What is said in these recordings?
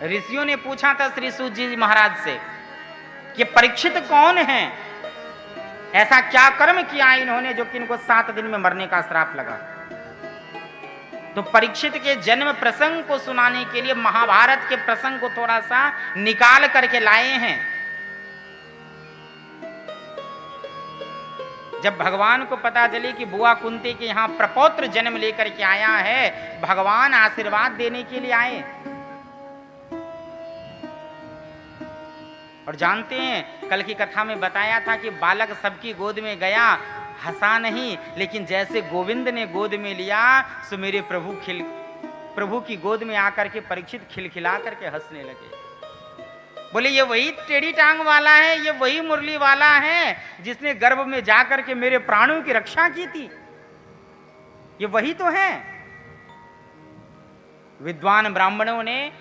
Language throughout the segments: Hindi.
ऋषियों ने पूछा था श्री सूत जी महाराज से कि परीक्षित कौन है, ऐसा क्या कर्म किया इन्होंने जो कि इनको 7 दिन में मरने का श्राप लगा। तो परीक्षित के जन्म प्रसंग को सुनाने के लिए महाभारत के प्रसंग को थोड़ा सा निकाल करके लाए हैं। जब भगवान को पता चली कि बुआ कुंती के यहां प्रपौत्र जन्म लेकर के आया है, भगवान आशीर्वाद देने के लिए आए। और जानते हैं कल की कथा में बताया था कि बालक सबकी गोद में गया, हंसा नहीं, लेकिन जैसे गोविंद ने गोद में लिया सो मेरे प्रभु की गोद में आकर के परीक्षित खिलखिला करके हंसने लगे। बोले ये वही टेढ़ी टांग वाला है, ये वही मुरली वाला है जिसने गर्भ में जाकर के मेरे प्राणों की रक्षा की थी, ये वही तो है। विद्वान ब्राह्मणों ने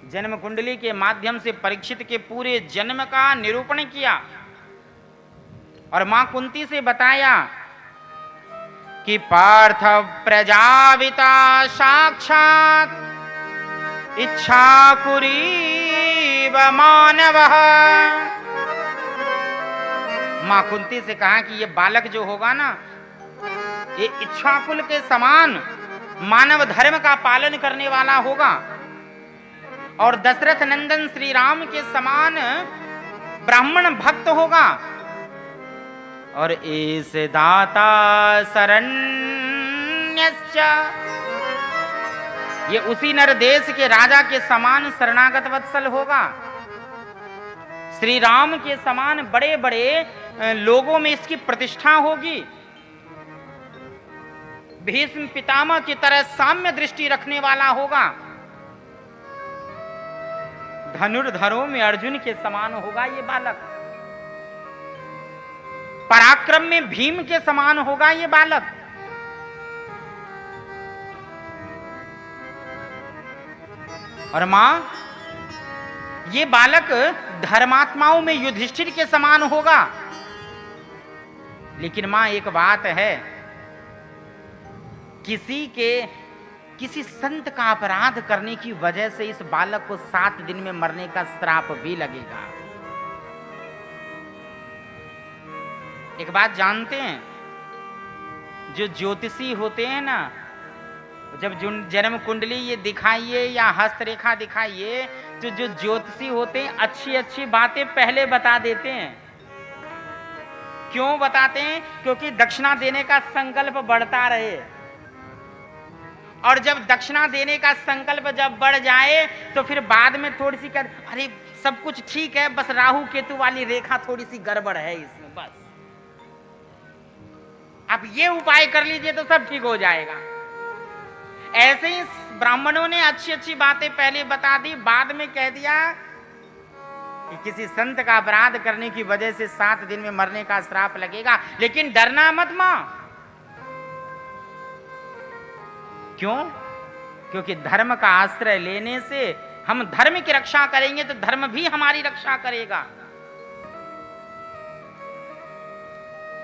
जन्म कुंडली के माध्यम से परीक्षित के पूरे जन्म का निरूपण किया और मां कुंती से बताया कि पार्थ प्रजापिता साक्षात इच्छाकुरीव मानवः। मां कुंती से कहा कि ये बालक जो होगा ना, ये इच्छाकुल के समान मानव धर्म का पालन करने वाला होगा और दशरथ नंदन श्री राम के समान ब्राह्मण भक्त होगा और इस दाता शरण्यश्च, ये उसी नर देश के राजा के समान शरणागत वत्सल होगा। श्री राम के समान बड़े बड़े लोगों में इसकी प्रतिष्ठा होगी। भीष्म पितामह की तरह साम्य दृष्टि रखने वाला होगा। धनुर्धरों में अर्जुन के समान होगा ये बालक। पराक्रम में भीम के समान होगा ये बालक। और मां, ये बालक धर्मात्माओं में युधिष्ठिर के समान होगा। लेकिन मां एक बात है, किसी संत का अपराध करने की वजह से इस बालक को 7 दिन में मरने का श्राप भी लगेगा। एक बात जानते हैं, जो ज्योतिषी होते हैं ना, जब जन्म कुंडली ये दिखाइए या हस्तरेखा दिखाइए, तो जो ज्योतिषी होते हैं अच्छी अच्छी बातें पहले बता देते हैं। क्यों बताते हैं? क्योंकि दक्षिणा देने का संकल्प बढ़ता रहे। और जब दक्षिणा देने का संकल्प जब बढ़ जाए तो फिर बाद में थोड़ी सी अरे सब कुछ ठीक है, बस राहु केतु वाली रेखा थोड़ी सी गड़बड़ है इसमें, बस आप ये उपाय कर लीजिए तो सब ठीक हो जाएगा। ऐसे ही ब्राह्मणों ने अच्छी अच्छी बातें पहले बता दी, बाद में कह दिया कि किसी संत का अपराध करने की वजह से 7 दिन में मरने का श्राप लगेगा। लेकिन डरना मत मां। क्यों? क्योंकि धर्म का आश्रय लेने से हम धर्म की रक्षा करेंगे तो धर्म भी हमारी रक्षा करेगा।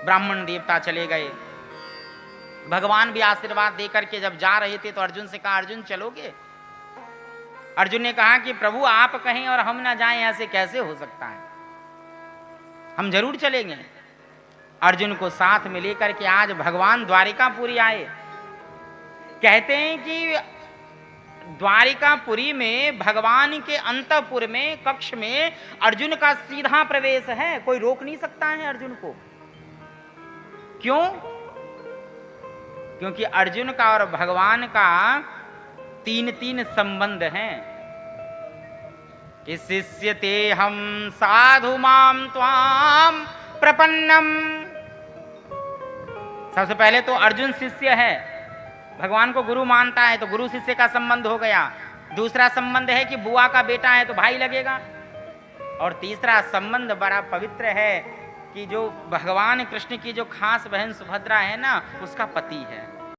ब्राह्मण देवता चले गए, भगवान भी आशीर्वाद देकर के जब जा रहे थे तो अर्जुन से कहा, अर्जुन चलोगे? अर्जुन ने कहा कि प्रभु आप कहें और हम ना जाएं, ऐसे कैसे हो सकता है, हम जरूर चलेंगे। अर्जुन को साथ में लेकर के आज भगवान द्वारिकापुरी आए। कहते हैं कि द्वारिकापुरी में भगवान के अंतःपुर में कक्ष में अर्जुन का सीधा प्रवेश है, कोई रोक नहीं सकता है अर्जुन को। क्यों? क्योंकि अर्जुन का और भगवान का 3 संबंध हैं कि शिष्यते हम साधु माम त्वाम प्रपन्नम। सबसे पहले तो अर्जुन शिष्य है, भगवान को गुरु मानता है, तो गुरु शिष्य का संबंध हो गया। दूसरा संबंध है कि बुआ का बेटा है तो भाई लगेगा। और तीसरा संबंध बड़ा पवित्र है कि जो भगवान कृष्ण की जो खास बहन सुभद्रा है ना, उसका पति है।